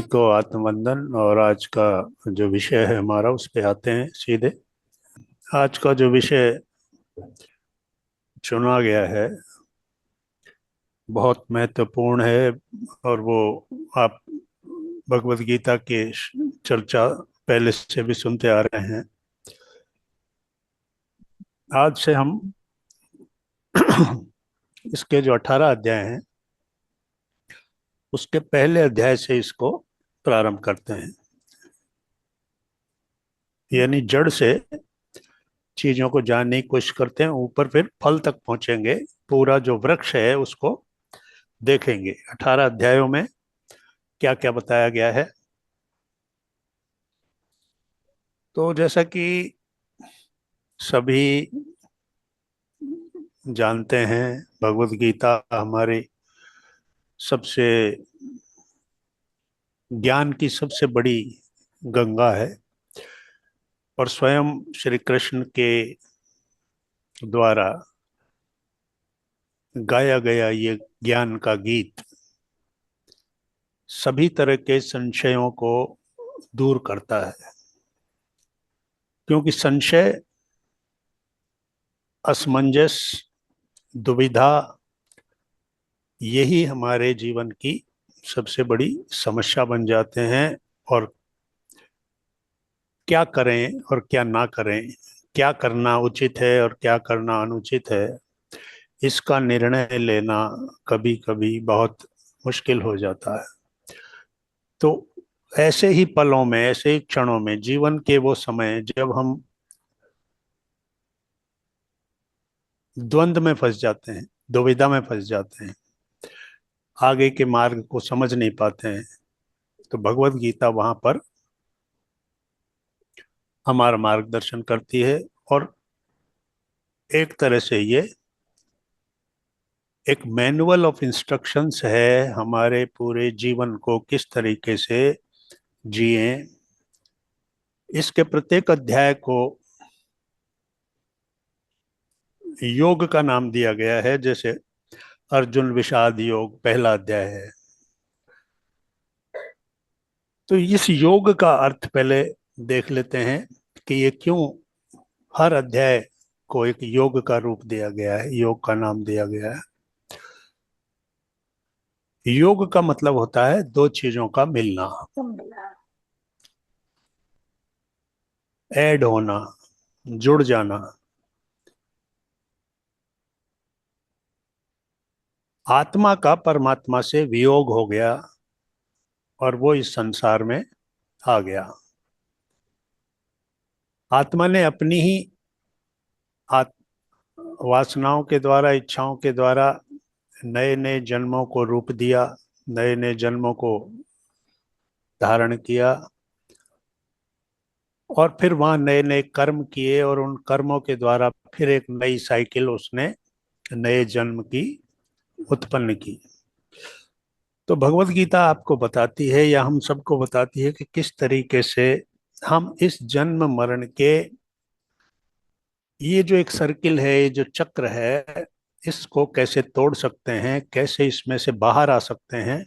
सभी को आत्मवंदन। और आज का जो विषय है हमारा, उस पे आते हैं सीधे। आज का जो विषय चुना गया है बहुत महत्वपूर्ण है। और वो आप भगवत गीता के चर्चा पहले से भी सुनते आ रहे हैं। आज से हम इसके जो 18 अध्याय हैं उसके पहले अध्याय से इसको प्रारंभ करते हैं। यानी जड़ से चीजों को जानने की कोशिश करते हैं, ऊपर फिर फल तक पहुंचेंगे। पूरा जो वृक्ष है उसको देखेंगे। 18 अध्यायों में क्या क्या बताया गया है। तो जैसा कि सभी जानते हैं, भगवत गीता हमारी सबसे ज्ञान की सबसे बड़ी गंगा है। और स्वयं श्री कृष्ण के द्वारा गाया गया ये ज्ञान का गीत सभी तरह के संशयों को दूर करता है। क्योंकि संशय, असमंजस, दुविधा, यही हमारे जीवन की सबसे बड़ी समस्या बन जाते हैं। और क्या करें और क्या ना करें, क्या करना उचित है और क्या करना अनुचित है, इसका निर्णय लेना कभी कभी बहुत मुश्किल हो जाता है। तो ऐसे ही पलों में, ऐसे ही क्षणों में, जीवन के वो समय जब हम द्वंद्व में फंस जाते हैं, दुविधा में फंस जाते हैं, आगे के मार्ग को समझ नहीं पाते हैं, तो भगवत गीता वहां पर हमारा मार्गदर्शन करती है। और एक तरह से ये एक मैनुअल ऑफ इंस्ट्रक्शंस है हमारे पूरे जीवन को किस तरीके से जिए। इसके प्रत्येक अध्याय को योग का नाम दिया गया है। जैसे अर्जुन विषाद योग पहला अध्याय है। तो इस योग का अर्थ पहले देख लेते हैं कि ये क्यों हर अध्याय को एक योग का रूप दिया गया है, योग का नाम दिया गया है। योग का मतलब होता है दो चीजों का मिलना, ऐड होना, जुड़ जाना। आत्मा का परमात्मा से वियोग हो गया और वो इस संसार में आ गया। आत्मा ने अपनी ही आत, वासनाओं के द्वारा, इच्छाओं के द्वारा नए नए जन्मों को रूप दिया, नए नए जन्मों को धारण किया। और फिर वहां नए नए कर्म किए और उन कर्मों के द्वारा फिर एक नई साइकिल उसने नए जन्म की उत्पन्न की। तो भगवत गीता आपको बताती है, या हम सबको बताती है, कि किस तरीके से हम इस जन्म मरण के ये जो एक सर्किल है, ये जो चक्र है, इसको कैसे तोड़ सकते हैं, कैसे इसमें से बाहर आ सकते हैं।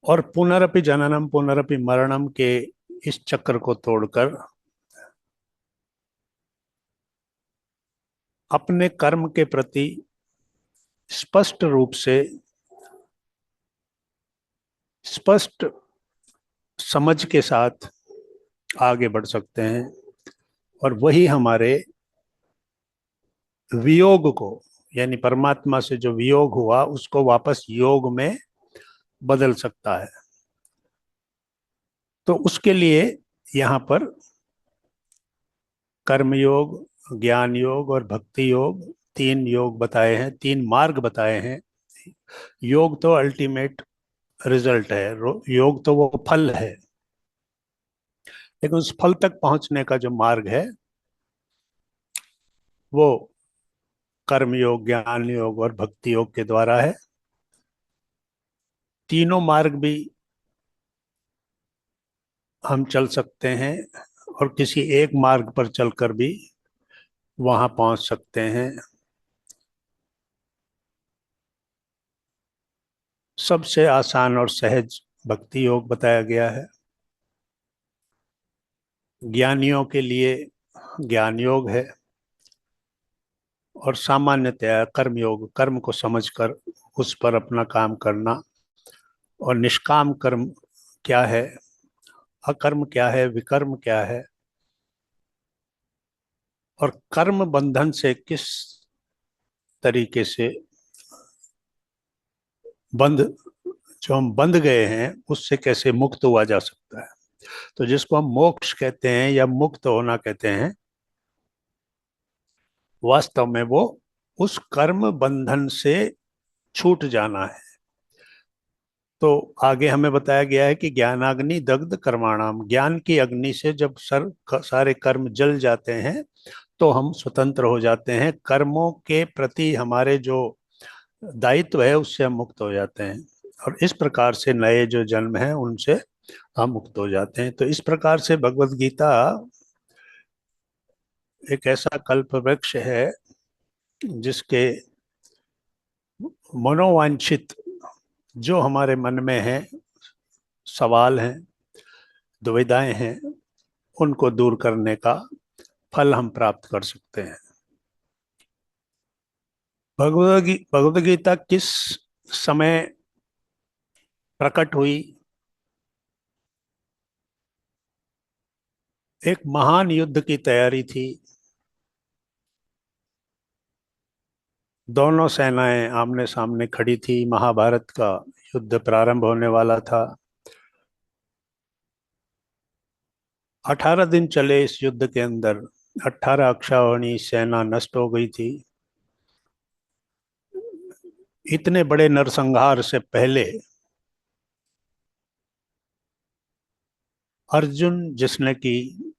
और पुनरपि जननम पुनरपि मरणम के इस चक्र को तोड़कर अपने कर्म के प्रति स्पष्ट रूप से, स्पष्ट समझ के साथ आगे बढ़ सकते हैं। और वही हमारे वियोग को, यानी परमात्मा से जो वियोग हुआ उसको वापस योग में बदल सकता है। तो उसके लिए यहाँ पर कर्म योग, ज्ञान योग और भक्ति योग, तीन योग बताए हैं, तीन मार्ग बताए हैं। योग तो अल्टीमेट रिजल्ट है, योग तो वो फल है। लेकिन उस फल तक पहुंचने का जो मार्ग है वो कर्म योग, ज्ञान योग और भक्ति योग के द्वारा है। तीनों मार्ग भी हम चल सकते हैं और किसी एक मार्ग पर चलकर भी वहां पहुंच सकते हैं। सबसे आसान और सहज भक्ति योग बताया गया है। ज्ञानियों के लिए ज्ञान योग है, और सामान्यतया कर्म योग, कर्म को समझकर उस पर अपना काम करना। और निष्काम कर्म क्या है, अकर्म क्या है, विकर्म क्या है, और कर्म बंधन से किस तरीके से बंध, जो हम बंध गए हैं उससे कैसे मुक्त हुआ जा सकता है। तो जिसको हम मोक्ष कहते हैं या मुक्त होना कहते हैं, वास्तव में वो उस कर्म बंधन से छूट जाना है। तो आगे हमें बताया गया है कि ज्ञानाग्नि दग्ध कर्माणाम, ज्ञान की अग्नि से जब सारे कर्म जल जाते हैं तो हम स्वतंत्र हो जाते हैं। कर्मों के प्रति हमारे जो दायित्व है उससे हम मुक्त हो जाते हैं, और इस प्रकार से नए जो जन्म हैं उनसे हम मुक्त हो जाते हैं। तो इस प्रकार से भगवत गीता एक ऐसा कल्प वृक्ष है जिसके मनोवांछित, जो हमारे मन में है, सवाल हैं, दुविधाएं हैं, उनको दूर करने का फल हम प्राप्त कर सकते हैं। भगवद गीता किस समय प्रकट हुई? एक महान युद्ध की तैयारी थी। दोनों सेनाएं आमने सामने खड़ी थी, महाभारत का युद्ध प्रारंभ होने वाला था। 18 दिन चले इस युद्ध के अंदर 18 अक्षौहिणी सेना नष्ट हो गई थी। इतने बड़े नरसंहार से पहले अर्जुन, जिसने कि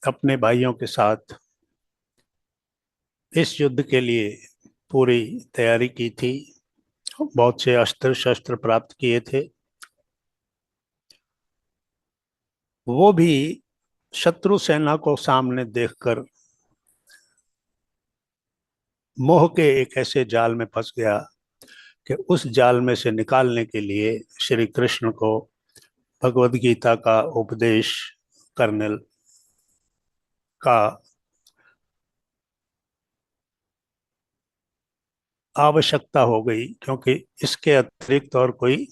अपने भाइयों के साथ इस युद्ध के लिए पूरी तैयारी की थी, बहुत से अस्त्र शस्त्र प्राप्त किए थे, वो भी शत्रु सेना को सामने देखकर मोह के एक ऐसे जाल में फंस गया कि उस जाल में से निकालने के लिए श्री कृष्ण को भगवद गीता का उपदेश करने का आवश्यकता हो गई, क्योंकि इसके अतिरिक्त और कोई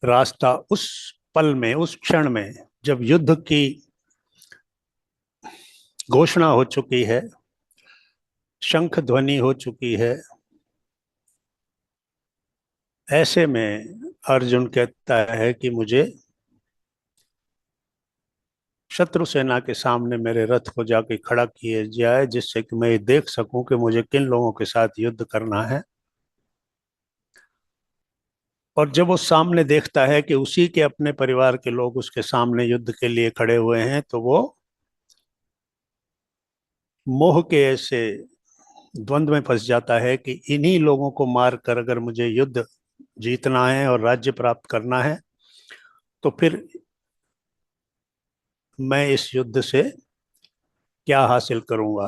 रास्ता उस पल में, उस क्षण में, जब युद्ध की घोषणा हो चुकी है, शंख ध्वनि हो चुकी है, ऐसे में अर्जुन कहता है कि मुझे शत्रु सेना के सामने मेरे रथ को जाके खड़ा किया जाए, जिससे कि मैं देख सकूं कि मुझे किन लोगों के साथ युद्ध करना है। और जब वो सामने देखता है कि उसी के अपने परिवार के लोग उसके सामने युद्ध के लिए खड़े हुए हैं, तो वो मोह के ऐसे द्वंद्व में फंस जाता है कि इन्हीं लोगों को मारकर अगर मुझे युद्ध जीतना है और राज्य प्राप्त करना है, तो फिर मैं इस युद्ध से क्या हासिल करूंगा?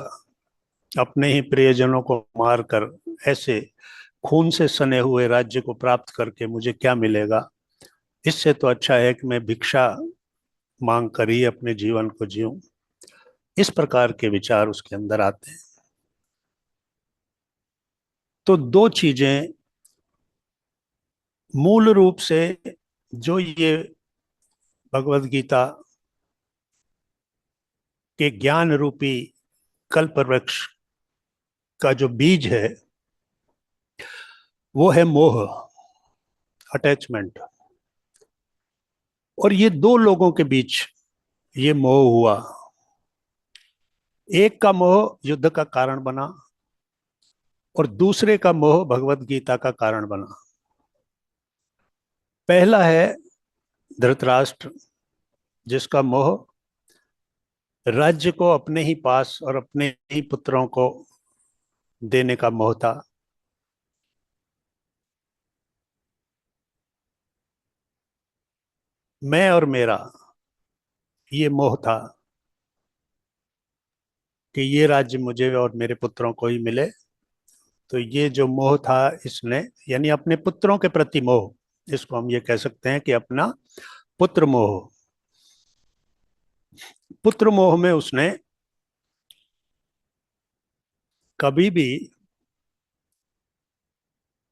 अपने ही प्रियजनों को मारकर ऐसे खून से सने हुए राज्य को प्राप्त करके मुझे क्या मिलेगा? इससे तो अच्छा है कि मैं भिक्षा मांग कर ही अपने जीवन को जीऊं। इस प्रकार के विचार उसके अंदर आते हैं। तो दो चीजें मूल रूप से, जो ये भगवत गीता के ज्ञान रूपी कल्प वृक्ष का जो बीज है, वो है मोह, अटैचमेंट। और ये दो लोगों के बीच ये मोह हुआ। एक का मोह युद्ध का कारण बना, और दूसरे का मोह भगवत गीता का कारण बना। पहला है धृतराष्ट्र, जिसका मोह राज्य को अपने ही पास और अपने ही पुत्रों को देने का मोह था। मैं और मेरा, ये मोह था कि ये राज्य मुझे और मेरे पुत्रों को ही मिले। तो ये जो मोह था, इसने, यानी अपने पुत्रों के प्रति मोह, इसको हम ये कह सकते हैं कि अपना पुत्र मोह। पुत्र मोह में उसने कभी भी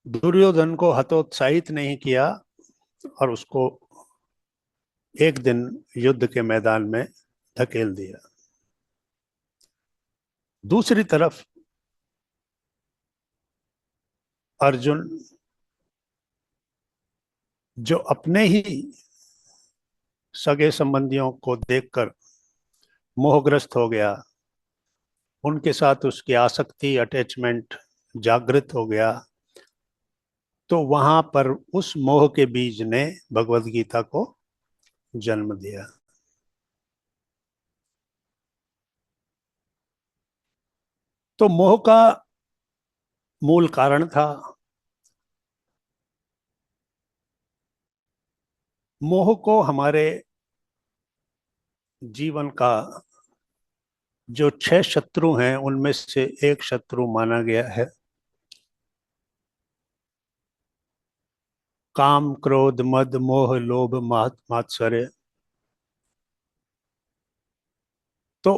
दुर्योधन को हतोत्साहित नहीं किया और उसको एक दिन युद्ध के मैदान में धकेल दिया। दूसरी तरफ अर्जुन, जो अपने ही सगे संबंधियों को देखकर मोहग्रस्त हो गया, उनके साथ उसकी आसक्ति, अटैचमेंट जागृत हो गया, तो वहां पर उस मोह के बीज ने भगवत गीता को जन्म दिया। तो मोह का मूल कारण था, मोह को हमारे जीवन का जो 6 शत्रु हैं उनमें से एक शत्रु माना गया है। काम, क्रोध, मद, मोह, लोभ, मात्सर्य। तो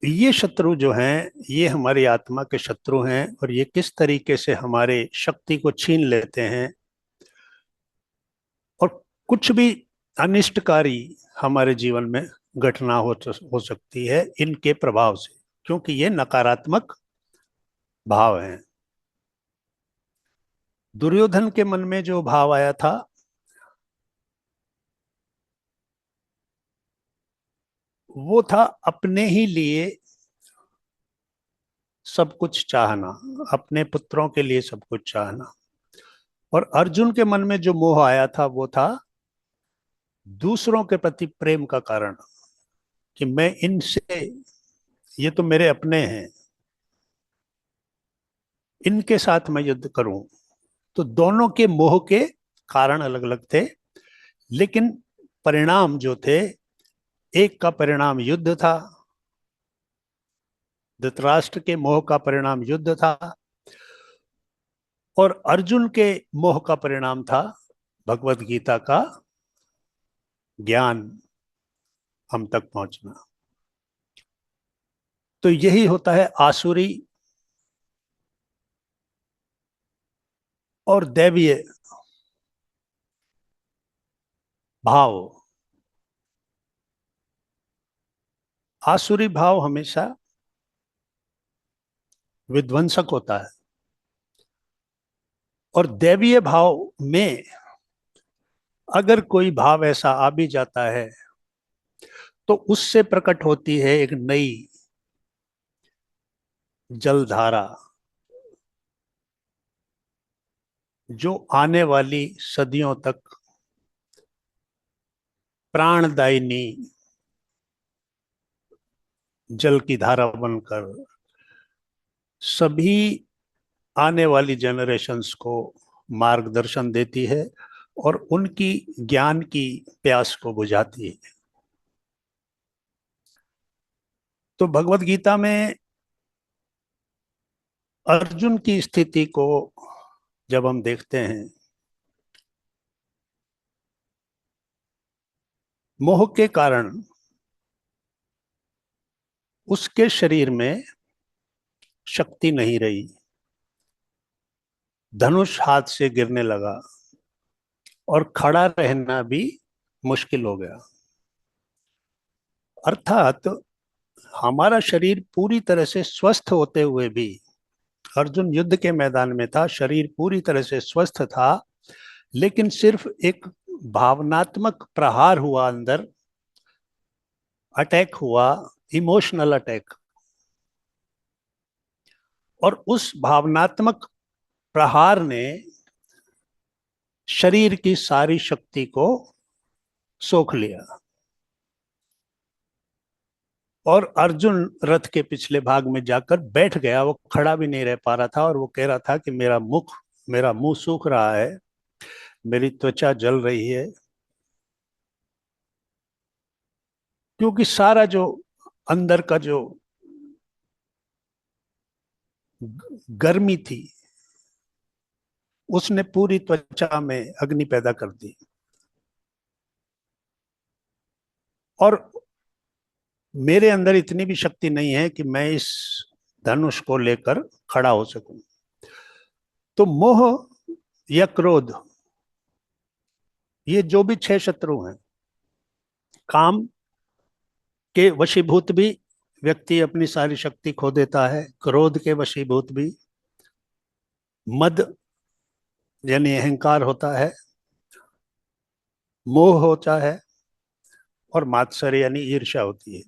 ये शत्रु जो हैं, ये हमारी आत्मा के शत्रु हैं, और ये किस तरीके से हमारे शक्ति को छीन लेते हैं, और कुछ भी अनिष्टकारी हमारे जीवन में घटना हो सकती है इनके प्रभाव से, क्योंकि ये नकारात्मक भाव हैं। दुर्योधन के मन में जो भाव आया था, वो था अपने ही लिए सब कुछ चाहना, अपने पुत्रों के लिए सब कुछ चाहना। और अर्जुन के मन में जो मोह आया था वो था दूसरों के प्रति प्रेम का कारण, कि मैं इनसे, ये तो मेरे अपने हैं, इनके साथ मैं युद्ध करूं। तो दोनों के मोह के कारण अलग अलग थे, लेकिन परिणाम जो थे, एक का परिणाम युद्ध था, धृतराष्ट्र के मोह का परिणाम युद्ध था, और अर्जुन के मोह का परिणाम था भगवत गीता का ज्ञान हम तक पहुंचना। तो यही होता है आसुरी और दैवीय भाव। आसुरी भाव हमेशा विध्वंसक होता है, और दैवीय भाव में अगर कोई भाव ऐसा आ भी जाता है, तो उससे प्रकट होती है एक नई जलधारा, जो आने वाली सदियों तक प्राणदायिनी जल की धारा बनकर सभी आने वाली जनरेशन्स को मार्गदर्शन देती है और उनकी ज्ञान की प्यास को बुझाती है। तो भगवत गीता में अर्जुन की स्थिति को जब हम देखते हैं, मोह के कारण उसके शरीर में शक्ति नहीं रही, धनुष हाथ से गिरने लगा, और खड़ा रहना भी मुश्किल हो गया। अर्थात हमारा शरीर पूरी तरह से स्वस्थ होते हुए भी, अर्जुन युद्ध के मैदान में था, शरीर पूरी तरह से स्वस्थ था, लेकिन सिर्फ एक भावनात्मक प्रहार हुआ अंदर, अटैक हुआ, इमोशनल अटैक, और उस भावनात्मक प्रहार ने शरीर की सारी शक्ति को सोख लिया, और अर्जुन रथ के पिछले भाग में जाकर बैठ गया। वो खड़ा भी नहीं रह पा रहा था, और वो कह रहा था कि मेरा मुंह सूख रहा है, मेरी त्वचा जल रही है, क्योंकि सारा जो अंदर का जो गर्मी थी उसने पूरी त्वचा में अग्नि पैदा कर दी और मेरे अंदर इतनी भी शक्ति नहीं है कि मैं इस धनुष को लेकर खड़ा हो सकूं। तो मोह या क्रोध, ये जो भी छह शत्रु हैं, काम के वशीभूत भी व्यक्ति अपनी सारी शक्ति खो देता है, क्रोध के वशीभूत भी, मद यानी अहंकार होता है, मोह होता है और मात्सर्य यानी ईर्ष्या होती है।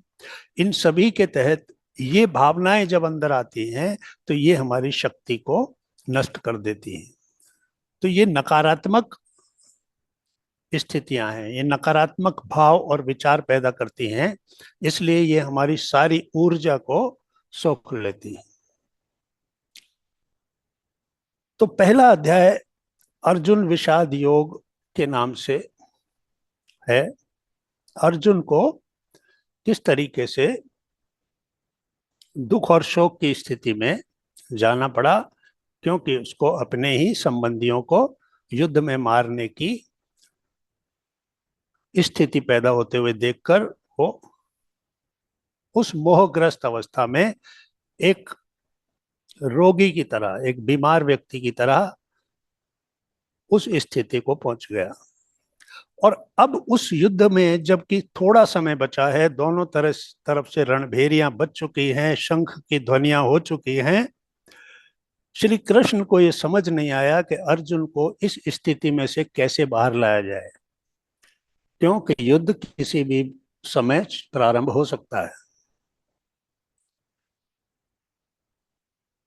इन सभी के तहत ये भावनाएं जब अंदर आती हैं तो ये हमारी शक्ति को नष्ट कर देती हैं। तो ये नकारात्मक स्थितियां हैं, ये नकारात्मक भाव और विचार पैदा करती हैं, इसलिए ये हमारी सारी ऊर्जा को सोख लेती है। तो पहला अध्याय अर्जुन विषाद योग के नाम से है। अर्जुन को किस तरीके से दुख और शोक की स्थिति में जाना पड़ा, क्योंकि उसको अपने ही संबंधियों को युद्ध में मारने की स्थिति पैदा होते हुए देखकर वो उस मोहग्रस्त अवस्था में एक रोगी की तरह, एक बीमार व्यक्ति की तरह उस स्थिति को पहुंच गया। और अब उस युद्ध में जबकि थोड़ा समय बचा है, दोनों तरफ से रणभेरियां बज चुकी हैं, शंख की ध्वनियां हो चुकी हैं, श्री कृष्ण को यह समझ नहीं आया कि अर्जुन को इस स्थिति में से कैसे बाहर लाया जाए, क्योंकि युद्ध किसी भी समय प्रारंभ हो सकता है।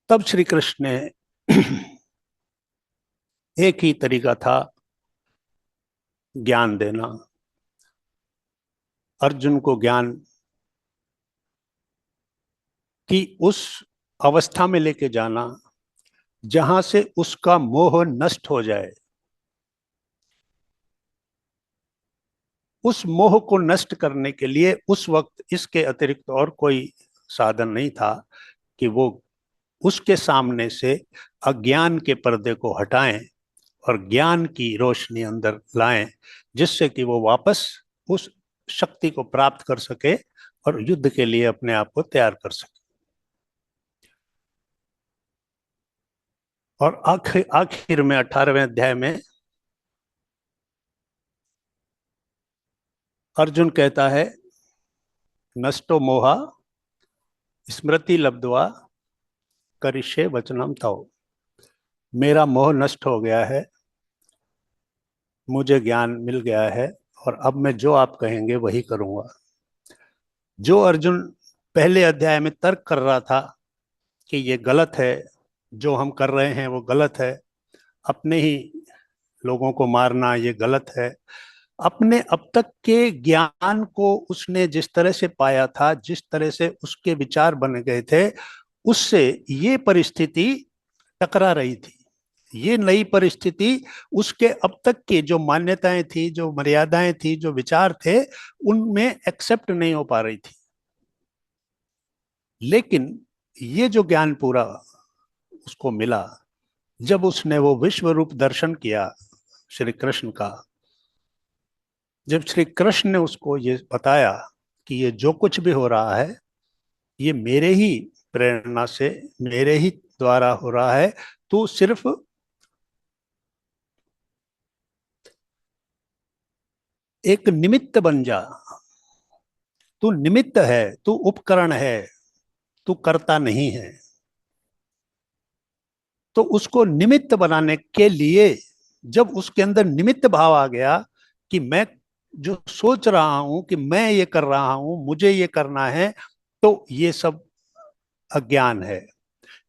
तब श्री कृष्ण ने एक ही तरीका था ज्ञान देना, अर्जुन को ज्ञान की उस अवस्था में लेके जाना जहां से उसका मोह नष्ट हो जाए। उस मोह को नष्ट करने के लिए उस वक्त इसके अतिरिक्त और कोई साधन नहीं था कि वो उसके सामने से अज्ञान के पर्दे को हटाएं और ज्ञान की रोशनी अंदर लाएं, जिससे कि वो वापस उस शक्ति को प्राप्त कर सके और युद्ध के लिए अपने आप को तैयार कर सके। और आखिर में 18वें अध्याय में अर्जुन कहता है, नष्टो मोहा स्मृति लब्ध्वा करिष्ये वचनम तव। मेरा मोह नष्ट हो गया है, मुझे ज्ञान मिल गया है और अब मैं जो आप कहेंगे वही करूंगा। जो अर्जुन पहले अध्याय में तर्क कर रहा था कि ये गलत है, जो हम कर रहे हैं वो गलत है, अपने ही लोगों को मारना ये गलत है, अपने अब तक के ज्ञान को उसने जिस तरह से पाया था, जिस तरह से उसके विचार बन गए थे, उससे ये परिस्थिति टकरा रही थी। ये नई परिस्थिति उसके अब तक की जो मान्यताएं थी, जो मर्यादाएं थी, जो विचार थे, उनमें एक्सेप्ट नहीं हो पा रही थी। लेकिन ये जो ज्ञान पूरा उसको मिला, जब उसने वो विश्व रूप दर्शन किया श्री कृष्ण का, जब श्री कृष्ण ने उसको ये बताया कि ये जो कुछ भी हो रहा है ये मेरे ही प्रेरणा से, मेरे ही द्वारा हो रहा है, तू सिर्फ एक निमित्त बन जा, तू निमित्त है, तू उपकरण है, तू कर्ता नहीं है। तो उसको निमित्त बनाने के लिए जब उसके अंदर निमित्त भाव आ गया कि मैं जो सोच रहा हूं कि मैं ये कर रहा हूं, मुझे ये करना है, तो ये सब अज्ञान है।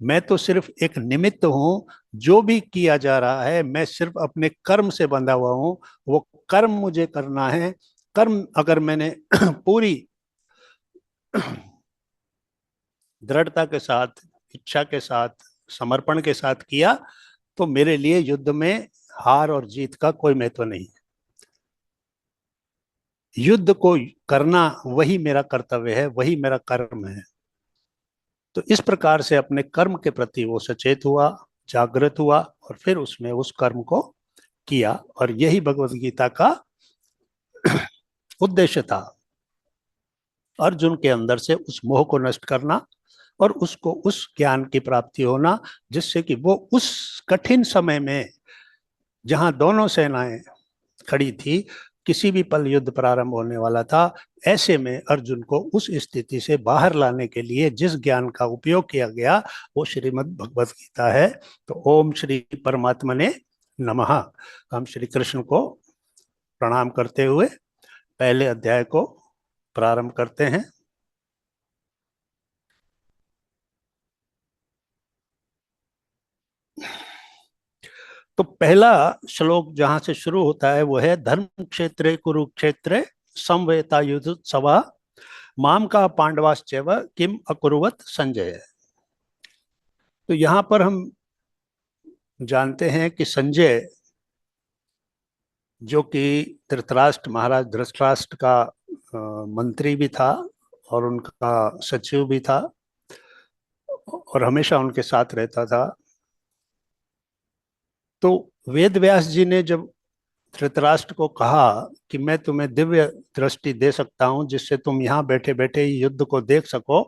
मैं तो सिर्फ एक निमित्त हूं, जो भी किया जा रहा है मैं सिर्फ अपने कर्म से बंधा हुआ हूं, वो कर्म मुझे करना है। कर्म अगर मैंने पूरी दृढ़ता के साथ, इच्छा के साथ, समर्पण के साथ किया, तो मेरे लिए युद्ध में हार और जीत का कोई महत्व नहीं है। युद्ध को करना वही मेरा कर्तव्य है, वही मेरा कर्म है। तो इस प्रकार से अपने कर्म के प्रति वो सचेत हुआ, जागृत हुआ और फिर उसने उस कर्म को किया। और यही भगवत गीता का उद्देश्य था, अर्जुन के अंदर से उस मोह को नष्ट करना और उसको उस ज्ञान की प्राप्ति होना, जिससे कि वो उस कठिन समय में जहां दोनों सेनाएं खड़ी थी, किसी भी पल युद्ध प्रारंभ होने वाला था, ऐसे में अर्जुन को उस स्थिति से बाहर लाने के लिए जिस ज्ञान का उपयोग किया गया वो श्रीमद् भगवत गीता है। तो ओम श्री परमात्मने नमः। हम श्री कृष्ण को प्रणाम करते हुए पहले अध्याय को प्रारंभ करते हैं। तो पहला श्लोक जहां से शुरू होता है वो है धर्म क्षेत्रे कुरुक्षेत्रे समवेता युद्धोत्सवा माम का पांडवाश्चैव किम अकुर्वत संजय। तो यहाँ पर हम जानते हैं कि संजय, जो कि धृतराष्ट्र, महाराज धृतराष्ट्र का मंत्री भी था और उनका सचिव भी था और हमेशा उनके साथ रहता था। तो वेद व्यास जी ने जब धृतराष्ट्र को कहा कि मैं तुम्हें दिव्य दृष्टि दे सकता हूं जिससे तुम यहाँ बैठे बैठे ही युद्ध को देख सको,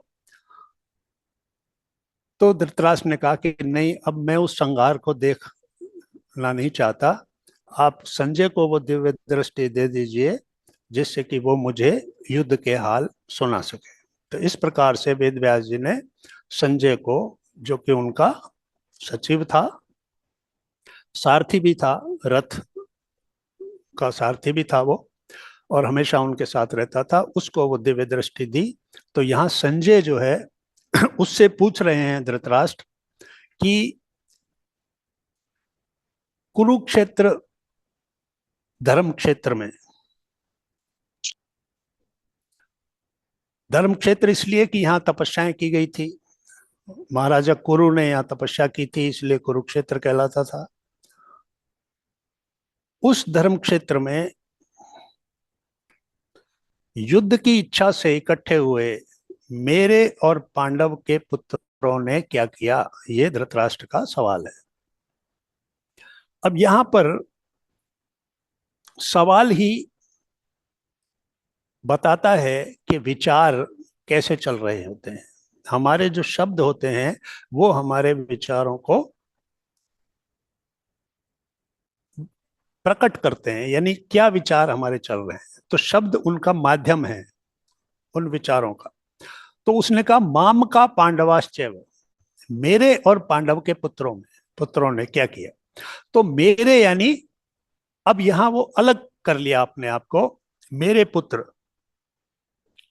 तो धृतराष्ट्र ने कहा कि नहीं, अब मैं उस संघार को देखना नहीं चाहता, आप संजय को वो दिव्य दृष्टि दे दीजिए जिससे कि वो मुझे युद्ध के हाल सुना सके। तो इस प्रकार से वेद व्यास जी ने संजय को, जो कि उनका सचिव था, सारथी भी था, रथ का सारथी भी था वो, और हमेशा उनके साथ रहता था, उसको वो दिव्य दृष्टि दी। तो यहाँ संजय जो है उससे पूछ रहे हैं धृतराष्ट्र कि कुरुक्षेत्र धर्म क्षेत्र में, धर्म क्षेत्र इसलिए कि यहाँ तपस्याएं की गई थी, महाराजा कुरु ने यहाँ तपस्या की थी, इसलिए कुरुक्षेत्र कहलाता था। उस धर्म क्षेत्र में युद्ध की इच्छा से इकट्ठे हुए मेरे और पांडव के पुत्रों ने क्या किया, ये धृतराष्ट्र का सवाल है। अब यहां पर सवाल ही बताता है कि विचार कैसे चल रहे होते हैं। हमारे जो शब्द होते हैं वो हमारे विचारों को प्रकट करते हैं, यानी क्या विचार हमारे चल रहे हैं। तो शब्द उनका माध्यम है उन विचारों का। तो उसने कहा माम का पांडवाश्चैव, मेरे और पांडव के पुत्रों ने क्या किया। तो मेरे यानी अब यहां वो अलग कर लिया अपने आप को, मेरे पुत्र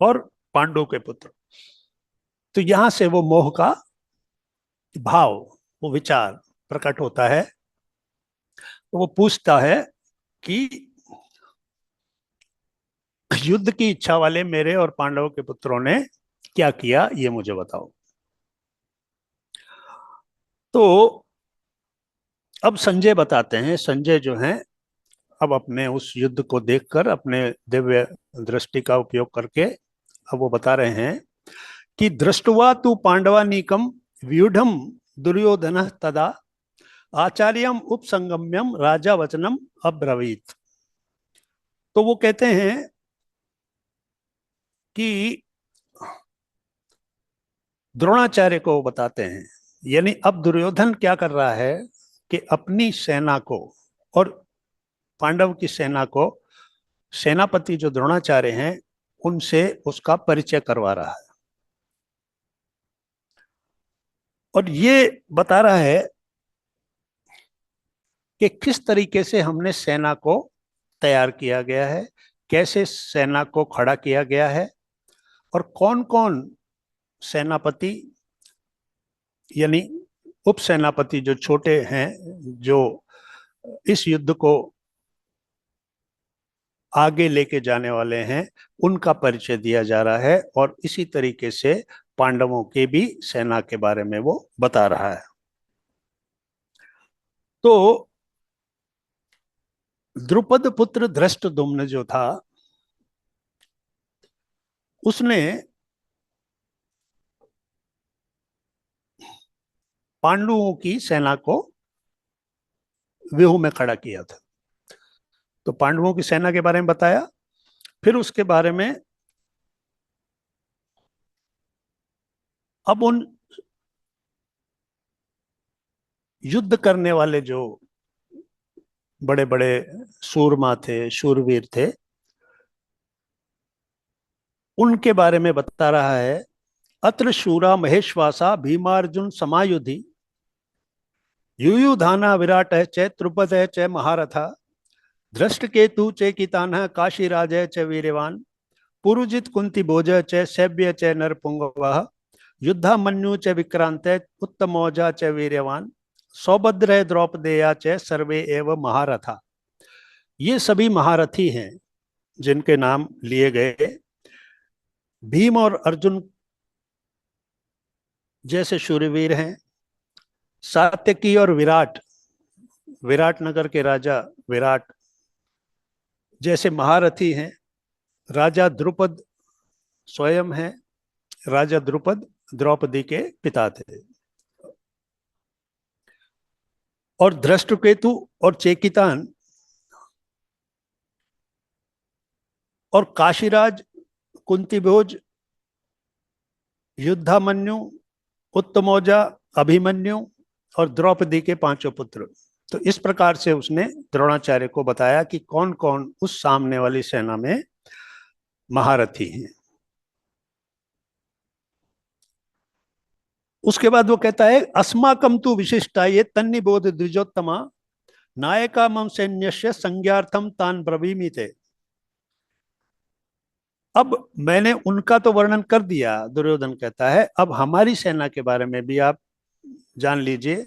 और पांडव के पुत्र। तो यहां से वो मोह का भाव, वो विचार प्रकट होता है। तो वो पूछता है कि युद्ध की इच्छा वाले मेरे और पांडवों के पुत्रों ने क्या किया, ये मुझे बताओ। तो अब संजय बताते हैं, संजय जो हैं अब अपने उस युद्ध को देखकर, अपने दिव्य दृष्टि का उपयोग करके अब वो बता रहे हैं कि दृष्टवा तु पांडवानीकम व्यूढ़म दुर्योधन तदा आचार्यम उपसंगम्यम राजा वचनम अब्रवीत। तो वो कहते हैं कि द्रोणाचार्य को बताते हैं, यानी अब दुर्योधन क्या कर रहा है कि अपनी सेना को और पांडव की सेना को सेनापति जो द्रोणाचार्य हैं उनसे उसका परिचय करवा रहा है और ये बता रहा है कि किस तरीके से हमने सेना को तैयार किया गया है, कैसे सेना को खड़ा किया गया है और कौन कौन सेनापति यानी उप सेनापति जो छोटे हैं, जो इस युद्ध को आगे लेके जाने वाले हैं, उनका परिचय दिया जा रहा है। और इसी तरीके से पांडवों के भी सेना के बारे में वो बता रहा है। तो द्रुपद पुत्र धृष्टद्युम्न जो था, उसने पांडवों की सेना को व्यूह में खड़ा किया था। तो पांडवों की सेना के बारे में बताया, फिर उसके बारे में अब उन युद्ध करने वाले जो बड़े बड़े सूरमा थे, शूरवीर थे, उनके बारे में बता रहा है। अत्र शूरा महेश्वासा भीमार्जुन समायुधि युयुधाना विराट च द्रुपद च महारथा धृष्टकेतु च कितानः काशीराज च वीरवान पुरुजित कुंती भोज च सैव्य च नरपुंगवः युद्धामन्यु च विक्रांत उत्तमौजा च वीरवान सौभद्र द्रौपदेया च सर्वे एव महारथा। ये सभी महारथी हैं जिनके नाम लिए गए। भीम और अर्जुन जैसे शूरवीर हैं। सात्यकी और विराट, विराट नगर के राजा विराट जैसे महारथी हैं। राजा द्रुपद स्वयं हैं। राजा द्रुपद द्रौपदी के पिता थे। और धृष्टकेतु और चेकितान और काशीराज, कुंतीभोज, युद्धामन्यु, उत्तमौजा, अभिमन्यु और द्रौपदी के पांचों पुत्र। तो इस प्रकार से उसने द्रोणाचार्य को बताया कि कौन कौन उस सामने वाली सेना में महारथी हैं। उसके बाद वो कहता है अस्माकम तु विशिष्टा ये तन्निबोध द्विजोत्तमा नायका मम सैन्यस्य संज्ञार्थम तान ब्रवीमि थे। अब मैंने उनका तो वर्णन कर दिया, दुर्योधन कहता है, अब हमारी सेना के बारे में भी आप जान लीजिए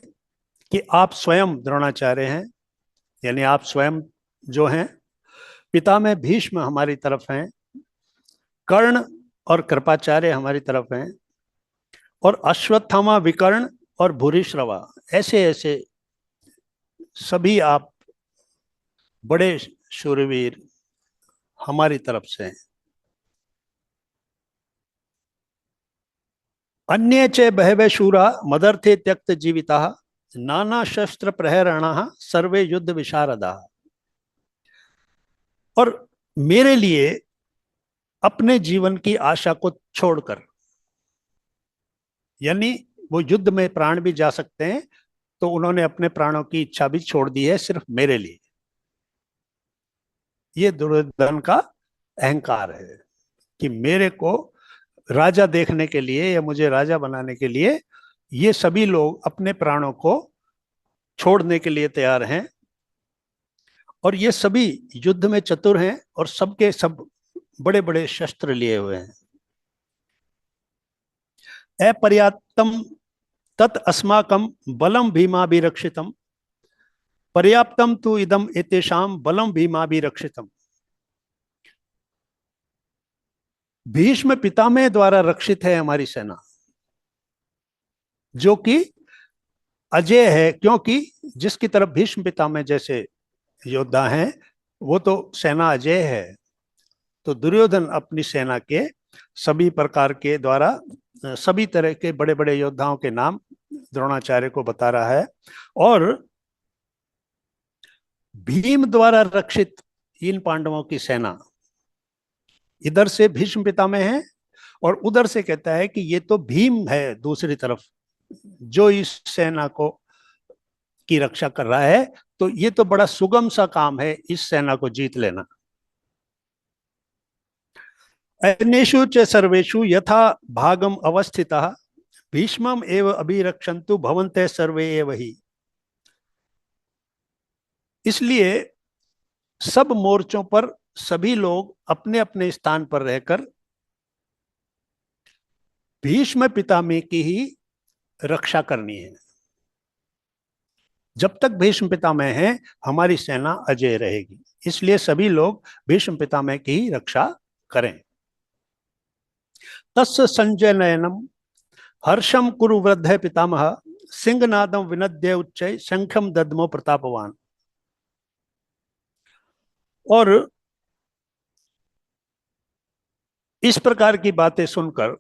कि आप स्वयं द्रोणाचार्य हैं, यानी आप स्वयं जो हैं। पिता में भीष्म हमारी तरफ हैं, कर्ण और कृपाचार्य हमारी तरफ हैं, और अश्वत्थामा, विकर्ण और भूरिश्रवा, ऐसे ऐसे सभी आप बड़े शूरवीर हमारी तरफ से हैं। अन्ये च बहवे शूरा मदर्थे त्यक्त जीविता नाना शस्त्र प्रहरणा सर्वे युद्ध विशारदा। और मेरे लिए अपने जीवन की आशा को छोड़कर, यानी वो युद्ध में प्राण भी जा सकते हैं, तो उन्होंने अपने प्राणों की इच्छा भी छोड़ दी है सिर्फ मेरे लिए। ये दुर्योधन का अहंकार है कि मेरे को राजा देखने के लिए या मुझे राजा बनाने के लिए ये सभी लोग अपने प्राणों को छोड़ने के लिए तैयार हैं। और ये सभी युद्ध में चतुर हैं और सबके सब बड़े बड़े शस्त्र लिए हुए हैं। अपर्याप्तम तत् अस्माकं बलम भीमाभिरक्षितम पर्याप्तम तु इदम एतेषाम बलम भीमाभिरक्षितम। भीष्म पितामह द्वारा रक्षित है हमारी सेना, जो कि अजय है, क्योंकि जिसकी तरफ भीष्म पितामह जैसे योद्धा हैं वो तो सेना अजय है। तो दुर्योधन अपनी सेना के सभी प्रकार के द्वारा सभी तरह के बड़े बड़े योद्धाओं के नाम द्रोणाचार्य को बता रहा है। और भीम द्वारा रक्षित इन पांडवों की सेना, इधर से भीष्म पितामह है और उधर से कहता है कि ये तो भीम है दूसरी तरफ, जो इस सेना को की रक्षा कर रहा है। तो ये तो बड़ा सुगम सा काम है इस सेना को जीत लेना। अन्येषु च सर्वेषु यथा भागम अवस्थितः भीष्मम एव अभिरक्षन्तु भवन्ते सर्वे एव ही। इसलिए सब मोर्चों पर सभी लोग अपने अपने स्थान पर रहकर भीष्म पितामह की ही रक्षा करनी है। जब तक भीष्म पितामह है हमारी सेना अजय रहेगी, इसलिए सभी लोग भीष्म पितामह की ही रक्षा करें। तस्य संजय नयनम हर्षम कुरु वृद्ध पितामह सिंहनादम विनद्य उच्चय शंखम दद्मो प्रतापवान। और इस प्रकार की बातें सुनकर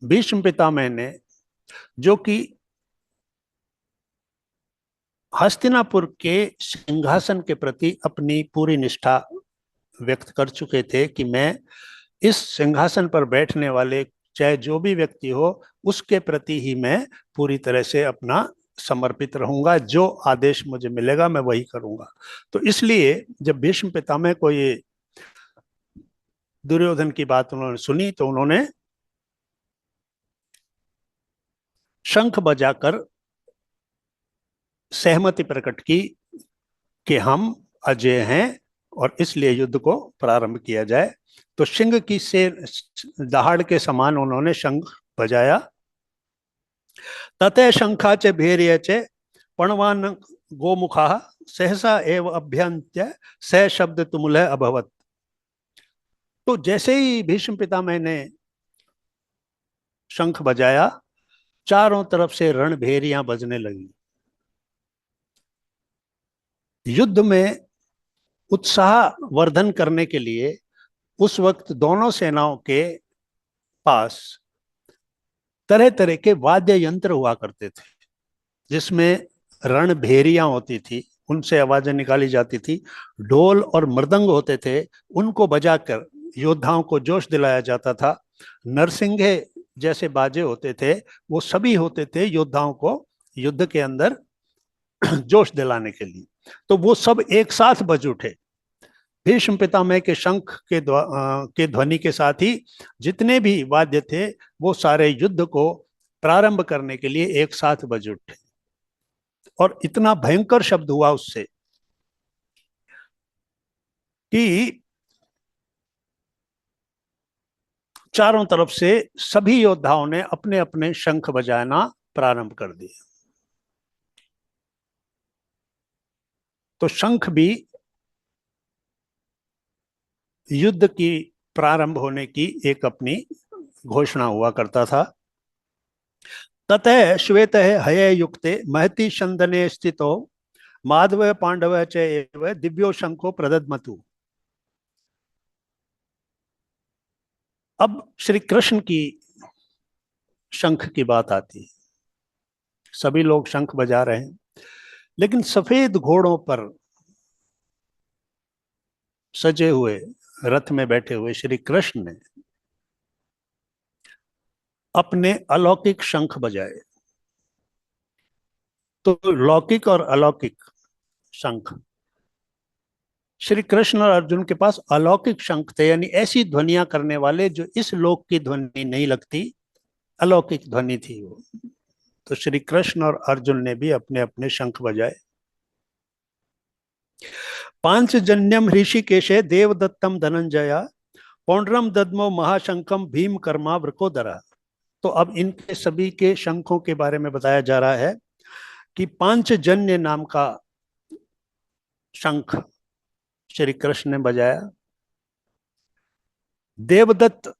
भीष्म पितामह ने, जो कि हस्तिनापुर के सिंहासन के प्रति अपनी पूरी निष्ठा व्यक्त कर चुके थे कि मैं इस सिंहासन पर बैठने वाले चाहे जो भी व्यक्ति हो उसके प्रति ही मैं पूरी तरह से अपना समर्पित रहूंगा, जो आदेश मुझे मिलेगा मैं वही करूंगा। तो इसलिए जब भीष्म पितामह को ये दुर्योधन की बात उन्होंने सुनी तो उन्होंने शंख बजाकर सहमति प्रकट की कि हम अजय हैं और इसलिए युद्ध को प्रारंभ किया जाए। तो सिंह की से दहाड़ के समान उन्होंने शंख बजाया। ततः शंखा च भैर्य च पणवान गोमुखा सहसा एव अभ्यंत्य स शब्द तुमुल अभवत। तो जैसे ही भीष्म पितामह ने शंख बजाया, चारों तरफ से रणभेरियां बजने लगी। युद्ध में उत्साह वर्धन करने के लिए उस वक्त दोनों सेनाओं के पास तरह तरह के वाद्य यंत्र हुआ करते थे, जिसमें रणभेरियां होती थी, उनसे आवाजें निकाली जाती थी। ढोल और मृदंग होते थे, उनको बजाकर योद्धाओं को जोश दिलाया जाता था। नरसिंघे जैसे बाजे होते थे, वो सभी होते थे योद्धाओं को युद्ध के अंदर जोश दिलाने के लिए। तो वो सब एक साथ बज उठे। भीष्म पितामह के शंख के ध्वनि के साथ ही जितने भी वाद्य थे वो सारे युद्ध को प्रारंभ करने के लिए एक साथ बज उठे। और इतना भयंकर शब्द हुआ उससे कि चारों तरफ से सभी योद्धाओं ने अपने अपने शंख बजाना प्रारंभ कर दिए। तो शंख भी युद्ध की प्रारंभ होने की एक अपनी घोषणा हुआ करता था। ततः श्वेत हय युक्ते महति चंदने स्थितो माधव पांडव च एव दिव्यो शंखो प्रदद्मतु। अब श्री कृष्ण की शंख की बात आती है। सभी लोग शंख बजा रहे हैं, लेकिन सफेद घोड़ों पर सजे हुए रथ में बैठे हुए श्री कृष्ण ने अपने अलौकिक शंख बजाए। तो लौकिक और अलौकिक शंख, श्री कृष्ण और अर्जुन के पास अलौकिक शंख थे, यानी ऐसी ध्वनियां करने वाले जो इस लोक की ध्वनि नहीं लगती, अलौकिक ध्वनि थी वो। तो श्री कृष्ण और अर्जुन ने भी अपने अपने शंख बजाए। पांचजन्यम ऋषिकेशे देवदत्तम धनंजया पौंड्रम दद्मो महाशंखम भीम कर्मा वृकोदरा। तो अब इनके सभी के शंखों के बारे में बताया जा रहा है कि पांचजन्य नाम का शंख श्री कृष्ण ने बजाया। देवदत्त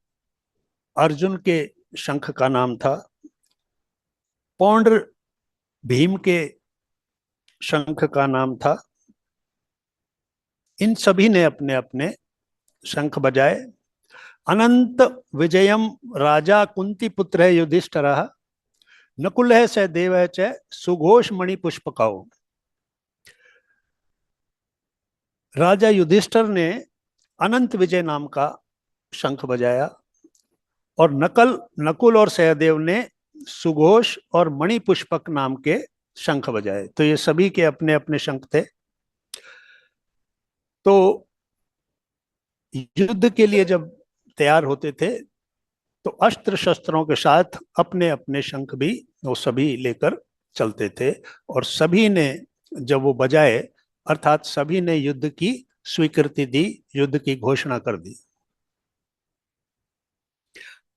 अर्जुन के शंख का नाम था। पौंड्र भीम के शंख का नाम था। इन सभी ने अपने अपने शंख बजाए। अनंत विजयम राजा कुंती पुत्र है युधिष्ठिर नकुल है सहदेव है च सुघोष मणि पुष्पकाओ। राजा युधिष्ठिर ने अनंत विजय नाम का शंख बजाया और नकुल और सहदेव ने सुघोष और मणि पुष्पक नाम के शंख बजाए। तो ये सभी के अपने अपने शंख थे। तो युद्ध के लिए जब तैयार होते थे तो अस्त्र शस्त्रों के साथ अपने अपने शंख भी वो सभी लेकर चलते थे। और सभी ने जब वो बजाए, अर्थात सभी ने युद्ध की स्वीकृति दी, युद्ध की घोषणा कर दी।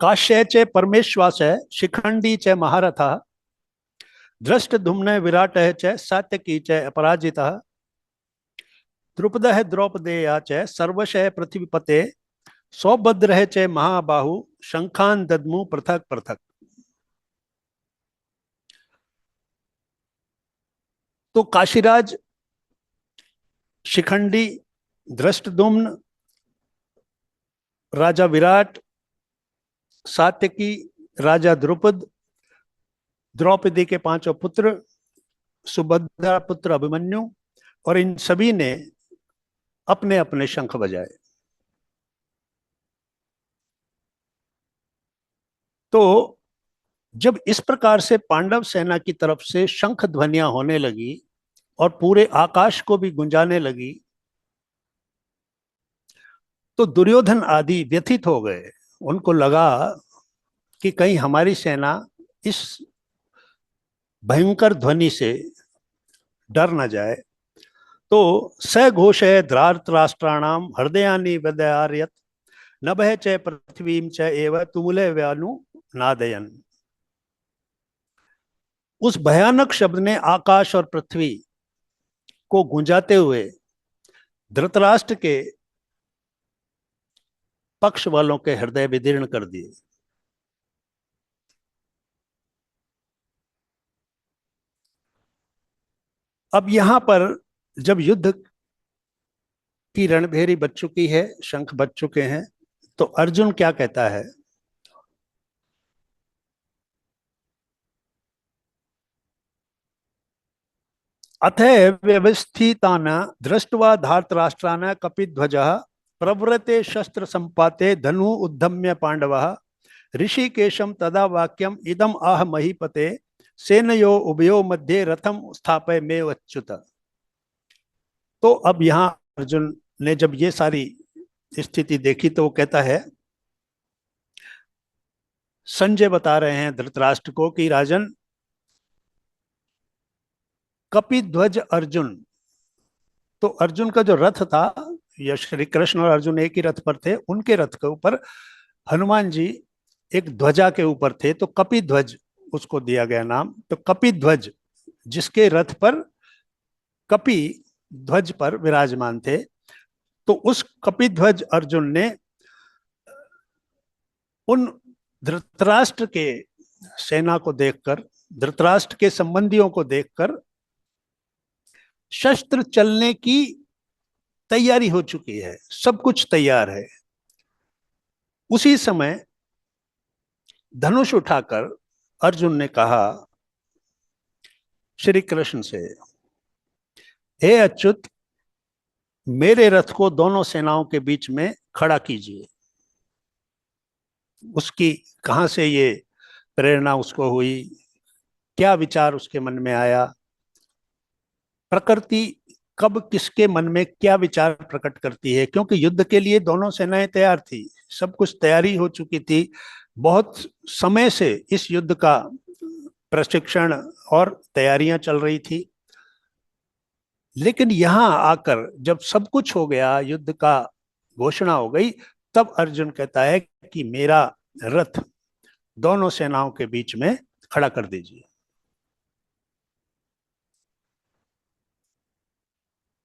काश्य च परमेश्वास शिखंडी च महारथ धृष्टधुम्न विराट च सात्यकी च अपराजिता द्रुपद द्रौपदेया च सर्वश पृथ्वीपते सौभद्र च महाबाहु शंखान दद्मु पृथक पृथक। तो काशीराज, शिखंडी, धृष्टद्युम्न, राजा विराट, सात्यकी, राजा द्रुपद, द्रौपदी के पांचों पुत्र सुभद्रा पुत्र अभिमन्यु, और इन सभी ने अपने अपने शंख बजाए। तो जब इस प्रकार से पांडव सेना की तरफ से शंख ध्वनियां होने लगी और पूरे आकाश को भी गुंजाने लगी, तो दुर्योधन आदि व्यथित हो गए। उनको लगा कि कहीं हमारी सेना इस भयंकर ध्वनि से डर न जाए। तो स घोष धृतराष्ट्राणाम हृदयानि व्यदयार्यत नभः च पृथ्वीं च एव तुमुले व्यानु नादयन। उस भयानक शब्द ने आकाश और पृथ्वी को गूंजाते हुए धृतराष्ट्र के पक्ष वालों के हृदय विदीर्ण कर दिए। अब यहां पर जब युद्ध की रणभेरी बज चुकी है, शंख बज चुके हैं, तो अर्जुन क्या कहता है? अथ व्यवस्थितान दृष्ट्वा धार्तराष्ट्रान् कपिध्वजः प्रवृते शस्त्र संपाते धनु उद्धम्य पांडवः ऋषिकेशम तदा वाक्यम इदम आह महीपते सेनयो उभयो मध्ये रथम स्थापय में अच्युत। तो अब यहाँ अर्जुन ने जब ये सारी स्थिति देखी तो वो कहता है, संजय बता रहे हैं धृतराष्ट्र को कि राजन, कपिध्वज अर्जुन, तो अर्जुन का जो रथ था, या श्री कृष्ण और अर्जुन एक ही रथ पर थे, उनके रथ के ऊपर हनुमान जी एक ध्वजा के ऊपर थे, तो कपिध्वज उसको दिया गया नाम। तो कपिध्वज जिसके रथ पर कपि ध्वज पर विराजमान थे, तो उस कपिध्वज अर्जुन ने उन धृतराष्ट्र के सेना को देखकर, धृतराष्ट्र के संबंधियों को देखकर, शस्त्र चलने की तैयारी हो चुकी है, सब कुछ तैयार है, उसी समय धनुष उठाकर अर्जुन ने कहा श्री कृष्ण से, हे अच्युत, मेरे रथ को दोनों सेनाओं के बीच में खड़ा कीजिए। उसकी कहां से ये प्रेरणा उसको हुई, क्या विचार उसके मन में आया, प्रकृति कब किसके मन में क्या विचार प्रकट करती है, क्योंकि युद्ध के लिए दोनों सेनाएं तैयार थी, सब कुछ तैयारी हो चुकी थी, बहुत समय से इस युद्ध का प्रशिक्षण और तैयारियां चल रही थी। लेकिन यहां आकर जब सब कुछ हो गया, युद्ध का घोषणा हो गई, तब अर्जुन कहता है कि मेरा रथ दोनों सेनाओं के बीच में खड़ा कर दीजिए।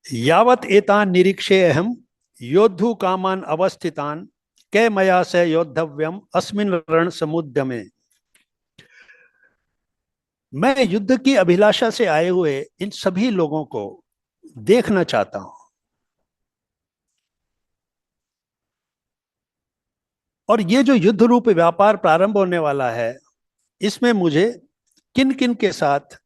यावत एतान निरीक्षे अहम योद्धु कामान अवस्थितान कै मया से योद्धव्यम अस्मिन रण समुद्यमे। मैं युद्ध की अभिलाषा से आए हुए इन सभी लोगों को देखना चाहता हूं, और ये जो युद्ध रूप व्यापार प्रारंभ होने वाला है, इसमें मुझे किन किन के साथ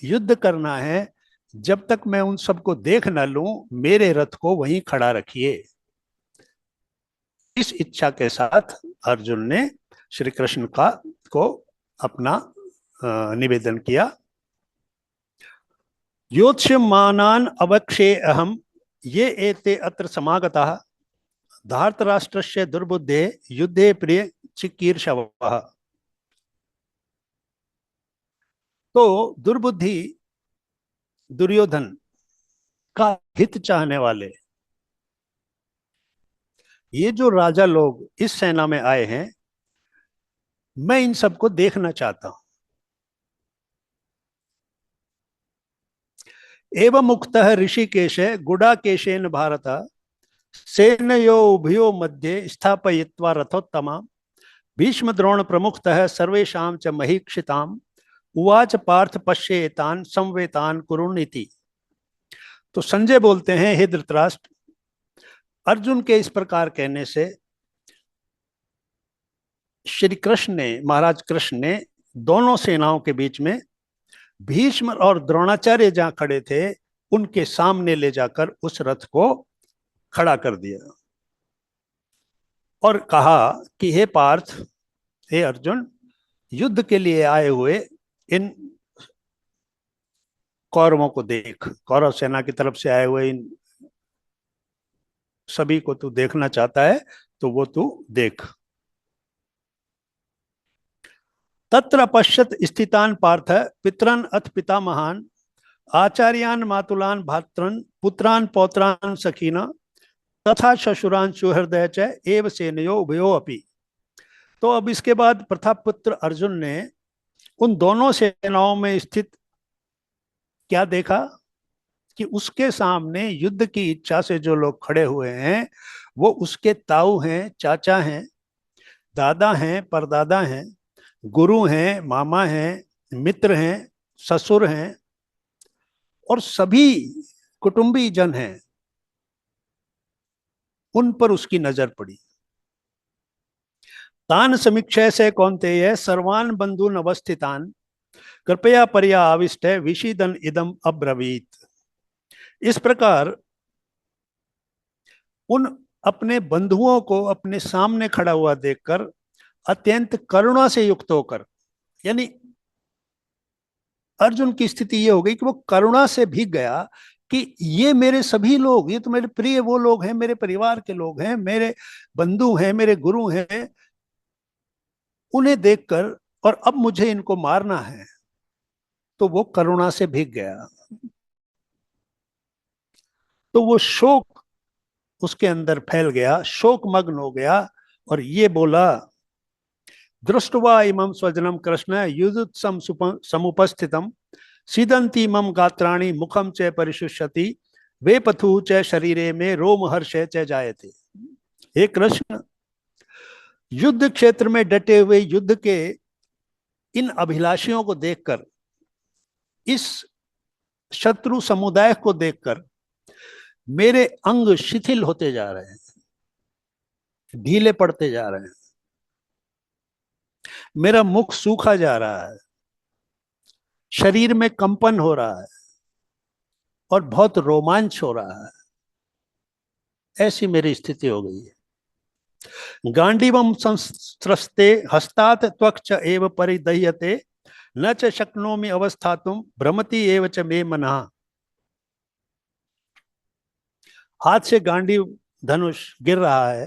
युद्ध करना है, जब तक मैं उन सबको देख न लूं, मेरे रथ को वहीं खड़ा रखिए। इस इच्छा के साथ अर्जुन ने श्री कृष्ण का को अपना निवेदन किया। योत्स्यमानान अवक्षे अहम ये एते अत्र समागताः धार्तराष्ट्रस्य दुर्बुद्धे युद्धे प्रिय चिकीर्षवः। तो दुर्बुद्धि दुर्योधन का हित चाहने वाले ये जो राजा लोग इस सेना में आए हैं, मैं इन सबको देखना चाहता हूं। एवं मुक्तः ऋषिकेश गुडाकेशेन भारत सेनयो उभयो मध्ये स्थापयित्वा रथोत्तमा भीष्म द्रोण प्रमुखतः सर्वेषां च महीक्षिताम उवाच पार्थ पश्येतान संवेतान कुरुनीति। तो संजय बोलते हैं, हे धृतराष्ट्र, अर्जुन के इस प्रकार कहने से श्री कृष्ण ने, महाराज कृष्ण ने दोनों सेनाओं के बीच में भीष्म और द्रोणाचार्य जहां खड़े थे उनके सामने ले जाकर उस रथ को खड़ा कर दिया और कहा कि हे पार्थ, हे अर्जुन, युद्ध के लिए आए हुए इन कौरवों को देख। कौरव सेना की तरफ से आए हुए इन सभी को तू देखना चाहता है तो वो तू देख। तत्र पश्यत स्थितान पार्थ पितरन अथ पितामहान आचार्यान मातुलान भात्रन पुत्रान पौत्रान सखीना तथा शशुरान सुहृदय च एव सेनयो उभयो अपि। तो अब इसके बाद प्रथापुत्र अर्जुन ने उन दोनों सेनाओं में स्थित क्या देखा कि उसके सामने युद्ध की इच्छा से जो लोग खड़े हुए हैं वो उसके ताऊ हैं, चाचा हैं, दादा हैं, परदादा हैं, गुरु हैं, मामा हैं, मित्र हैं, ससुर हैं और सभी कुटुंबी जन हैं। उन पर उसकी नजर पड़ी। तान समीक्षय से कौन्तेय सर्वान बंधुन अवस्थितान कृपया पर्या आविष्ट विषीदन इदम अब्रवीत। इस प्रकार उन अपने बंधुओं को अपने सामने खड़ा हुआ देखकर अत्यंत करुणा से युक्त होकर, यानी अर्जुन की स्थिति ये हो गई कि वो करुणा से भीग गया कि ये मेरे सभी लोग, ये तो मेरे प्रिय वो लोग हैं, मेरे परिवार के लोग हैं, मेरे बंधु हैं, मेरे गुरु हैं, उन्हें देखकर और अब मुझे इनको मारना है। तो वो करुणा से भीग गया। तो वो शोक उसके अंदर फैल गया, शोक मग्न हो गया और ये बोला, दृष्टवा इमं स्वजनम कृष्ण युजुत्सम समुपस्थितम सीदंती मम गात्राणि मुखम च परिशुष्यति वे पथु च शरीरे में रोम हर्ष च जायते। हे कृष्ण, युद्ध क्षेत्र में डटे हुए युद्ध के इन अभिलाषियों को देखकर, इस शत्रु समुदाय को देखकर मेरे अंग शिथिल होते जा रहे हैं, ढीले पड़ते जा रहे हैं, मेरा मुख सूखा जा रहा है, शरीर में कंपन हो रहा है और बहुत रोमांच हो रहा है। ऐसी मेरी स्थिति हो गई है। गांडीवम संस्त्रस्ते हस्तात त्वक्च एव परिदह्यते न च शक्नोमि अवस्थातुम भ्रमति एव च मे मनः। हाथ से गांडीव धनुष गिर रहा है,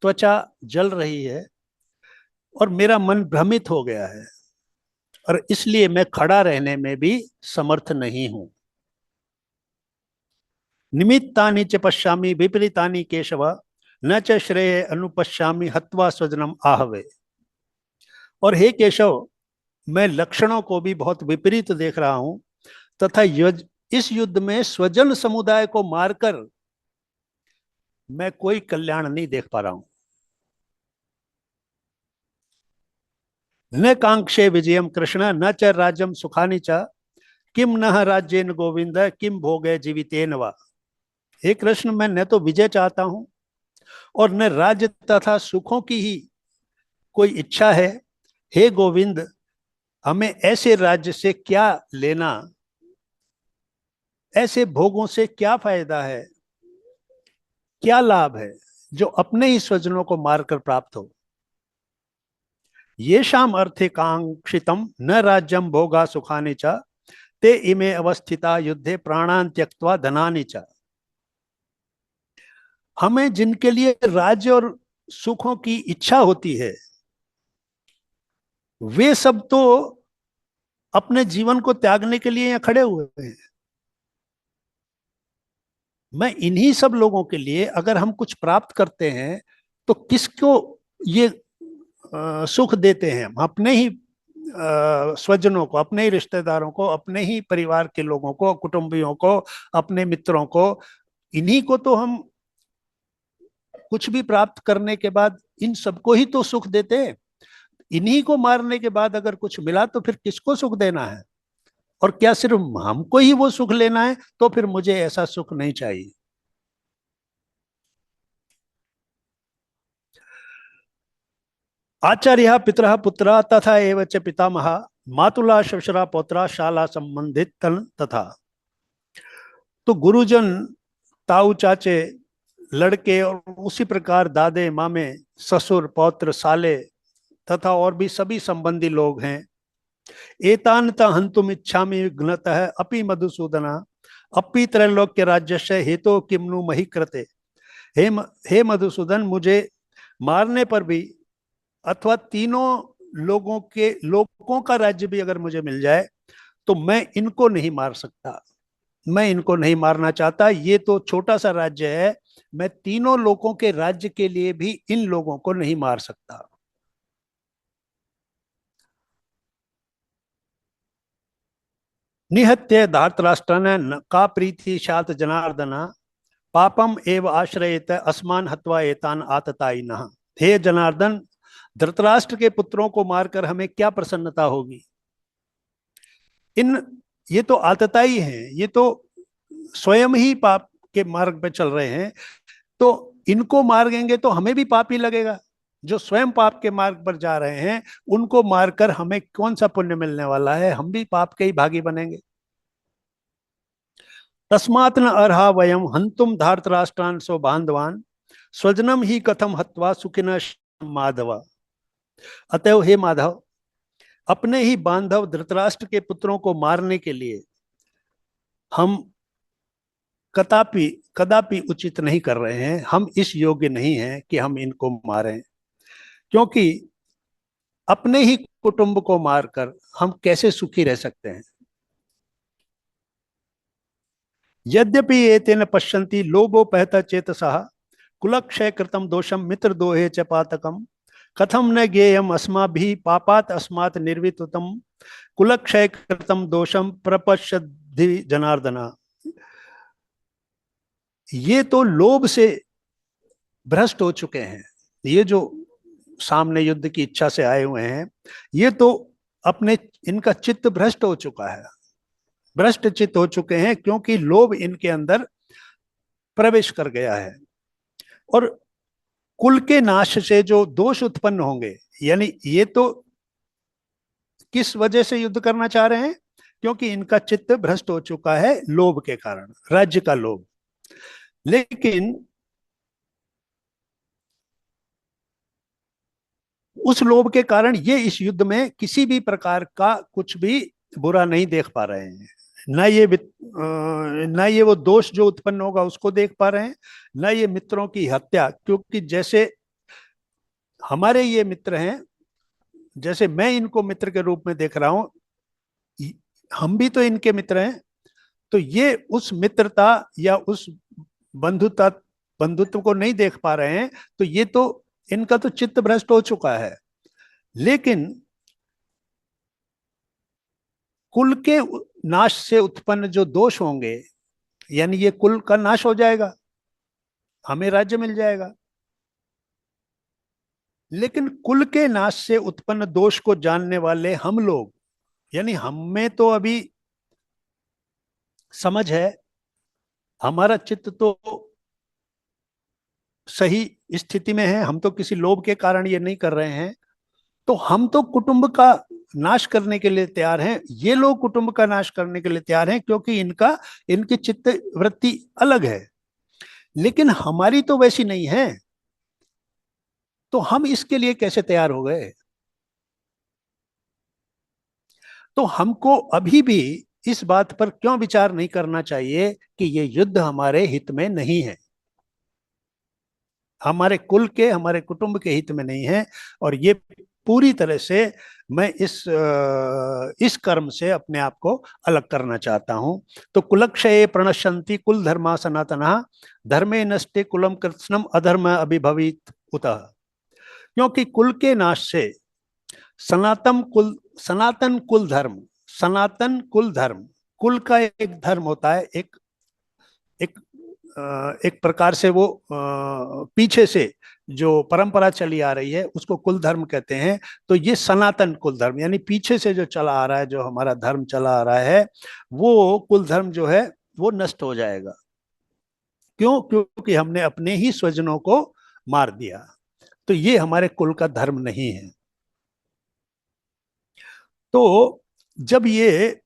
त्वचा जल रही है और मेरा मन भ्रमित हो गया है और इसलिए मैं खड़ा रहने में भी समर्थ नहीं हूं। निमित्तानि च पश्यामि विपरीतानि केशव न च श्रेय अनुपश्यामि हत्वा स्वजनम आहवे। और हे केशव, मैं लक्षणों को भी बहुत विपरीत देख रहा हूं तथा इस युद्ध में स्वजन समुदाय को मारकर मैं कोई कल्याण नहीं देख पा रहा हूं। न कांक्षे विजयम कृष्ण न च राज्यम सुखानि च किम न राज्येन गोविंद किम भोगे जीवितेन वा। हे कृष्ण, मैं न तो विजय चाहता हूं और न राज्य तथा सुखों की ही कोई इच्छा है। हे गोविंद, हमें ऐसे राज्य से क्या लेना, ऐसे भोगों से क्या फायदा है, क्या लाभ है जो अपने ही स्वजनों को मारकर प्राप्त हो। ये शाम अर्थे कांक्षितम न राज्यम भोगा सुखानि च ते इमे अवस्थिता युद्धे प्राणान त्यक्त्वा धनानि च। हमें जिनके लिए राज्य और सुखों की इच्छा होती है वे सब तो अपने जीवन को त्यागने के लिए यहाँ खड़े हुए हैं। मैं इन्हीं सब लोगों के लिए अगर हम कुछ प्राप्त करते हैं तो किसको ये सुख देते हैं? हम अपने ही स्वजनों को, अपने ही रिश्तेदारों को, अपने ही परिवार के लोगों को, कुटुंबियों को, अपने मित्रों को, इन्हीं को तो हम कुछ भी प्राप्त करने के बाद इन सबको ही तो सुख देते हैं। इन्हीं को मारने के बाद अगर कुछ मिला तो फिर किसको सुख देना है? और क्या सिर्फ हमको ही वो सुख लेना है? तो फिर मुझे ऐसा सुख नहीं चाहिए। आचार्य पितरः पुत्र तथा एव च पितामह मातुला ससुरा पौत्रा शाला संबंधित तन तथा। तो गुरुजन, ताऊ चाचे, लड़के और उसी प्रकार दादे मामे, ससुर पौत्र साले तथा और भी सभी संबंधी लोग हैं। एतानत हंतुम इच्छामि विघ्नतः अपि मधुसूदना अपि त्रैलोक्य राज्यस्य हेतो किमनु मही कृते। हे मधुसूदन, मुझे मारने पर भी अथवा तीनों लोगों का राज्य भी अगर मुझे मिल जाए तो मैं इनको नहीं मार सकता, मैं इनको नहीं मारना चाहता। ये तो छोटा सा राज्य है, मैं तीनों लोगों के राज्य के लिए भी इन लोगों को नहीं मार सकता। निहत्य धार्तराष्ट्रन का प्रीति शात जनार्दन पापम एव आश्रयेत अस्मान हत्वा एतान आततायिनः। हे जनार्दन, धृतराष्ट्र के पुत्रों को मारकर हमें क्या प्रसन्नता होगी? इन ये तो आतताई हैं, ये तो स्वयं ही पाप के मार्ग पे चल रहे हैं, तो इनको मार देंगे तो हमें भी पाप ही लगेगा। जो स्वयं पाप के मार्ग पर जा रहे हैं उनको मारकर हमें कौन सा पुण्य मिलने वाला है? हम भी पाप के ही भागी बनेंगे। तस्मात् न अर्हा वयम हंतुम धार्तराष्ट्रान सो बांधवान स्वजनम ही कथम हत्वा सुखिन माधव। अतएव हे माधव, अपने ही बांधव धृतराष्ट्र के पुत्रों को मारने के लिए हम कदापि कदापि उचित नहीं कर रहे हैं। हम इस योग्य नहीं हैं कि हम इनको मारें, क्योंकि अपने ही कुटुंब को मारकर हम कैसे सुखी रह सकते हैं? यद्यपि एतेन पश्यन्ति लोभोपहत चेतसः कुलक्षय कृतम दोषम मित्र दोहे च पातकम कथम न ज्ञेयम अस्माभिः पापात् अस्मात् निर्वितुतम कुलक्षय कृतम दोषम प्रपश्यद्धि जनार्दना। ये तो लोभ से भ्रष्ट हो चुके हैं। ये जो सामने युद्ध की इच्छा से आए हुए हैं, ये तो अपने इनका चित्त भ्रष्ट हो चुका है, भ्रष्ट चित्त हो चुके हैं, क्योंकि लोभ इनके अंदर प्रवेश कर गया है। और कुल के नाश से जो दोष उत्पन्न होंगे, यानी ये तो किस वजह से युद्ध करना चाह रहे हैं? क्योंकि इनका चित्त भ्रष्ट हो चुका है लोभ के कारण, राज्य का लोभ। लेकिन उस लोभ के कारण ये इस युद्ध में किसी भी प्रकार का कुछ भी बुरा नहीं देख पा रहे हैं। न ये वो दोष जो उत्पन्न होगा उसको देख पा रहे हैं, न ये मित्रों की हत्या। क्योंकि जैसे हमारे ये मित्र हैं, जैसे मैं इनको मित्र के रूप में देख रहा हूं, हम भी तो इनके मित्र हैं। तो ये उस मित्रता या उस बंधुता बंधुत्व को नहीं देख पा रहे हैं, तो ये तो इनका तो चित्त भ्रष्ट हो चुका है। लेकिन कुल के नाश से उत्पन्न जो दोष होंगे, यानी ये कुल का नाश हो जाएगा, हमें राज्य मिल जाएगा। लेकिन कुल के नाश से उत्पन्न दोष को जानने वाले हम लोग, यानी हम में तो अभी समझ है, हमारा चित्त तो सही स्थिति में है, हम तो किसी लोभ के कारण ये नहीं कर रहे हैं। तो हम तो कुटुंब का नाश करने के लिए तैयार हैं, ये लोग कुटुंब का नाश करने के लिए तैयार हैं, क्योंकि इनकी चित्त वृत्ति अलग है। लेकिन हमारी तो वैसी नहीं है, तो हम इसके लिए कैसे तैयार हो गए? तो हमको अभी भी इस बात पर क्यों विचार नहीं करना चाहिए कि ये युद्ध हमारे हित में नहीं है, हमारे कुल के, हमारे कुटुंब के हित में नहीं है। और ये पूरी तरह से मैं इस कर्म से अपने आप को अलग करना चाहता हूं। तो कुलक्षये प्रणश्यन्ति कुल धर्मा सनातना धर्मे नष्टे कुलम कृत्स्नम अधर्म अभिभवित उतः। क्योंकि कुल के नाश से सनातन कुल धर्म, सनातन कुल धर्म, कुल का एक धर्म होता है, एक एक प्रकार से वो पीछे से जो परंपरा चली आ रही है उसको कुल धर्म कहते हैं। तो ये सनातन कुल धर्म, यानी पीछे से जो चला आ रहा है, जो हमारा धर्म चला आ रहा है, वो कुल धर्म जो है वो नष्ट हो जाएगा। क्यों? क्योंकि हमने अपने ही स्वजनों को मार दिया। तो ये हमारे कुल का धर्म नहीं है। तो जब ये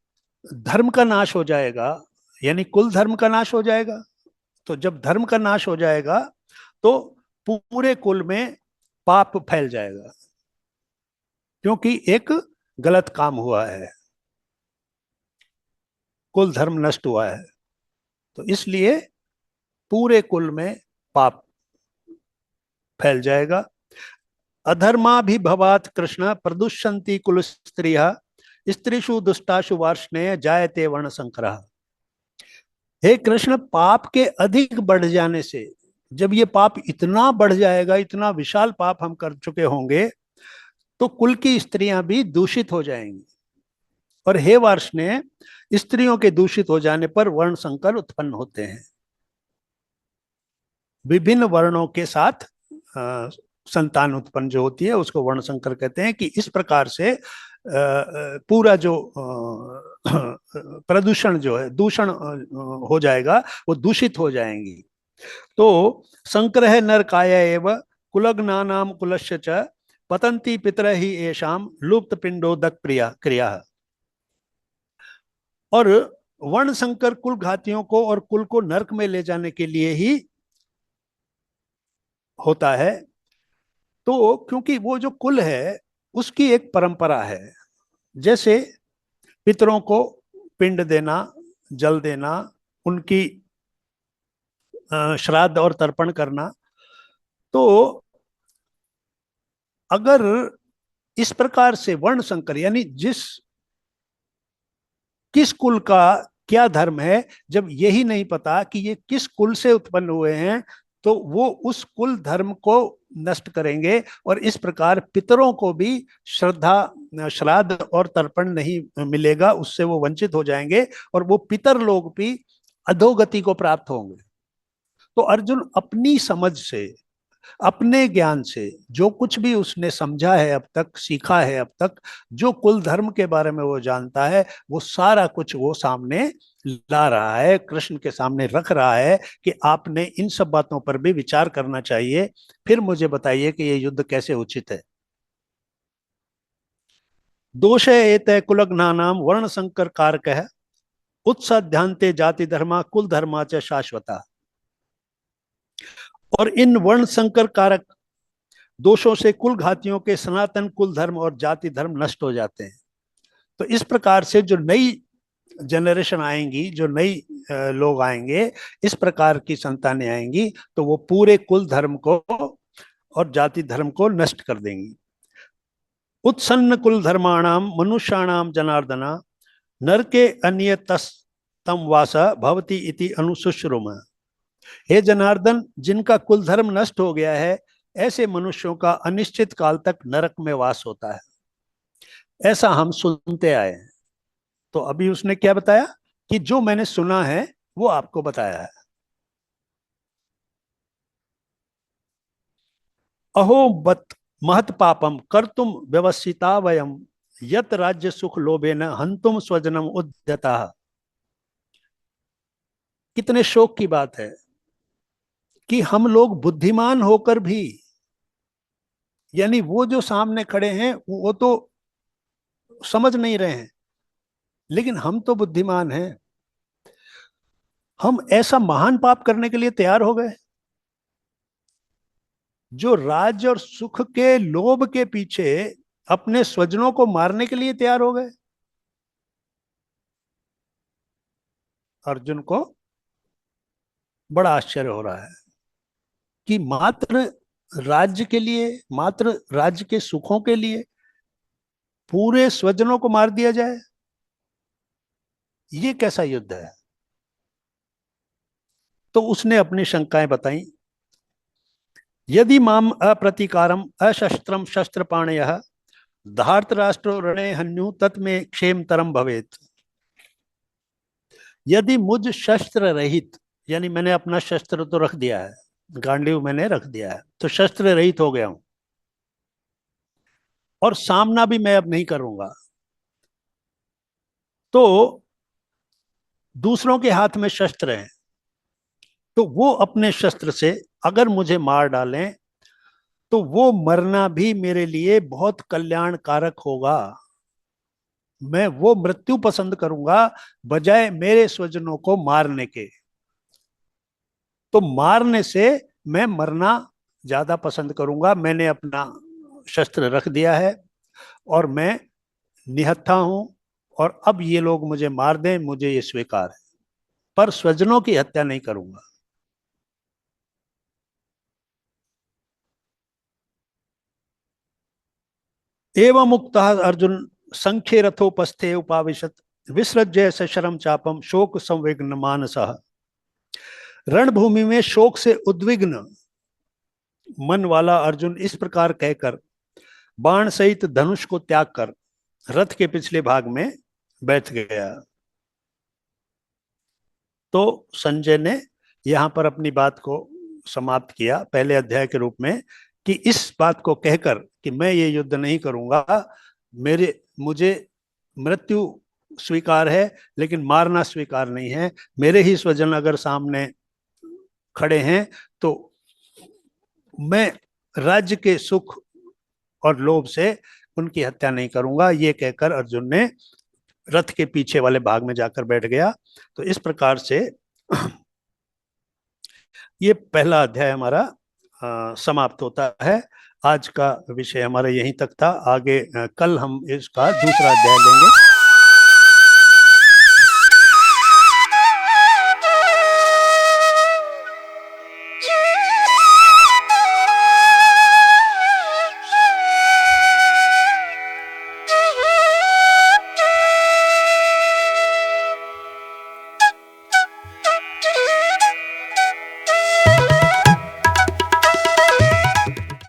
धर्म का नाश हो जाएगा, यानी कुल धर्म का नाश हो जाएगा, तो जब धर्म का नाश हो जाएगा तो पूरे कुल में पाप फैल जाएगा, क्योंकि एक गलत काम हुआ है, कुल धर्म नष्ट हुआ है, तो इसलिए पूरे कुल में पाप फैल जाएगा। अधर्माभिभवात कृष्ण प्रदुष्यंति कुल स्त्रिया स्त्रीषु दुष्टाशु वार्ष्णेय जायते वर्ण संकरः। हे कृष्ण, पाप के अधिक बढ़ जाने से, जब ये पाप इतना बढ़ जाएगा, इतना विशाल पाप हम कर चुके होंगे, तो कुल की स्त्रियां भी दूषित हो जाएंगी। और हे वार्ष्णेय, स्त्रियों के दूषित हो जाने पर वर्ण संकर उत्पन्न होते हैं। विभिन्न वर्णों के साथ संतान उत्पन्न जो होती है उसको वर्ण संकर कहते हैं। कि इस प्रकार से पूरा जो प्रदूषण जो है, दूषण हो जाएगा, वो दूषित हो जाएंगी। तो संकर नर काया एव कुलग्नानाम कुलस्य च पतंती पितर ही येषाम लुप्त पिंडोदक क्रिया। और वर्ण संकर कुल घातियों को और कुल को नरक में ले जाने के लिए ही होता है। तो क्योंकि वो जो कुल है उसकी एक परंपरा है, जैसे पितरों को पिंड देना, जल देना, उनकी श्राद्ध और तर्पण करना। तो अगर इस प्रकार से वर्ण संकर, यानी किस कुल का क्या धर्म है, जब यही नहीं पता कि ये किस कुल से उत्पन्न हुए हैं, तो वो उस कुल धर्म को नष्ट करेंगे। और इस प्रकार पितरों को भी श्रद्धा, श्राद्ध और तर्पण नहीं मिलेगा, उससे वो वंचित हो जाएंगे और वो पितर लोग भी अधोगति को प्राप्त होंगे। तो अर्जुन अपनी समझ से, अपने ज्ञान से, जो कुछ भी उसने समझा है अब तक, सीखा है अब तक, जो कुल धर्म के बारे में वो जानता है, वो सारा कुछ वो सामने ला रहा है, कृष्ण के सामने रख रहा है कि आपने इन सब बातों पर भी विचार करना चाहिए, फिर मुझे बताइए कि ये युद्ध कैसे उचित है। दोष एतय कुलग्नानाम वर्ण संकर कारक है उत्साध्यांते जाति धर्मा कुल धर्मा च शाश्वता। और इन वर्ण संकर कारक दोषों से कुल घातियों के सनातन कुल धर्म और जाति धर्म नष्ट हो जाते हैं। तो इस प्रकार से जो नई जनरेशन आएंगी, जो नई लोग आएंगे, इस प्रकार की संतानें आएंगी, तो वो पूरे कुल धर्म को और जाति धर्म को नष्ट कर देंगी। उत्सन्न कुल धर्माणाम मनुष्याणाम जनार्दना नरके अन्य तम वास भवती इति अनुशुश्रुम। हे जनार्दन, जिनका कुल धर्म नष्ट हो गया है, ऐसे मनुष्यों का अनिश्चित काल तक नरक में वास होता है, ऐसा हम सुनते आए हैं। तो अभी उसने क्या बताया कि जो मैंने सुना है वो आपको बताया है। अहो बत महत पापम कर तुम व्यवसिता वयम यत राज्य सुख लोभे न हंतुम स्वजनम उद्यता। कितने शोक की बात है कि हम लोग बुद्धिमान होकर भी, यानी वो जो सामने खड़े हैं वो तो समझ नहीं रहे हैं, लेकिन हम तो बुद्धिमान हैं, हम ऐसा महान पाप करने के लिए तैयार हो गए, जो राज्य और सुख के लोभ के पीछे अपने स्वजनों को मारने के लिए तैयार हो गए। अर्जुन को बड़ा आश्चर्य हो रहा है कि मात्र राज्य के लिए, मात्र राज्य के सुखों के लिए पूरे स्वजनों को मार दिया जाए, ये कैसा युद्ध है। तो उसने अपनी शंकाएं बताई। यदि माम अप्रतिकारम अशस्त्रम शस्त्रपाणय धार्तराष्ट्रो रणे हन्यु तत्मे क्षेम तरम भवेत। यदि मुझ शस्त्र रहित, यानी मैंने अपना शस्त्र तो रख दिया है, गांडीव मैंने रख दिया है, तो शस्त्र रहित हो गया हूं, और सामना भी मैं अब नहीं करूंगा, तो दूसरों के हाथ में शस्त्र हैं, तो वो अपने शस्त्र से अगर मुझे मार डालें तो वो मरना भी मेरे लिए बहुत कल्याणकारक होगा। मैं वो मृत्यु पसंद करूंगा बजाय मेरे स्वजनों को मारने के। तो मारने से मैं मरना ज्यादा पसंद करूंगा। मैंने अपना शस्त्र रख दिया है और मैं निहत्था हूं, और अब ये लोग मुझे मार दें, मुझे ये स्वीकार है, पर स्वजनों की हत्या नहीं करूंगा। एवं मुक्त अर्जुन संख्य रथोपस्थे उपाविशत विसृज्य सशरम चापम शोक संविघ्न मानस। रणभूमि में शोक से उद्विग्न मन वाला अर्जुन इस प्रकार कहकर बाण सहित धनुष को त्याग कर रथ के पिछले भाग में बैठ गया। तो संजय ने यहां पर अपनी बात को समाप्त किया पहले अध्याय के रूप में, कि इस बात को कहकर कि मैं ये युद्ध नहीं करूंगा, मेरे मुझे मृत्यु स्वीकार है लेकिन मारना स्वीकार नहीं है। मेरे ही स्वजन अगर सामने खड़े हैं तो मैं राज्य के सुख और लोभ से उनकी हत्या नहीं करूंगा। ये कहकर अर्जुन ने रथ के पीछे वाले भाग में जाकर बैठ गया। तो इस प्रकार से ये पहला अध्याय हमारा समाप्त होता है। आज का विषय हमारा यहीं तक था। आगे कल हम इसका दूसरा अध्याय लेंगे।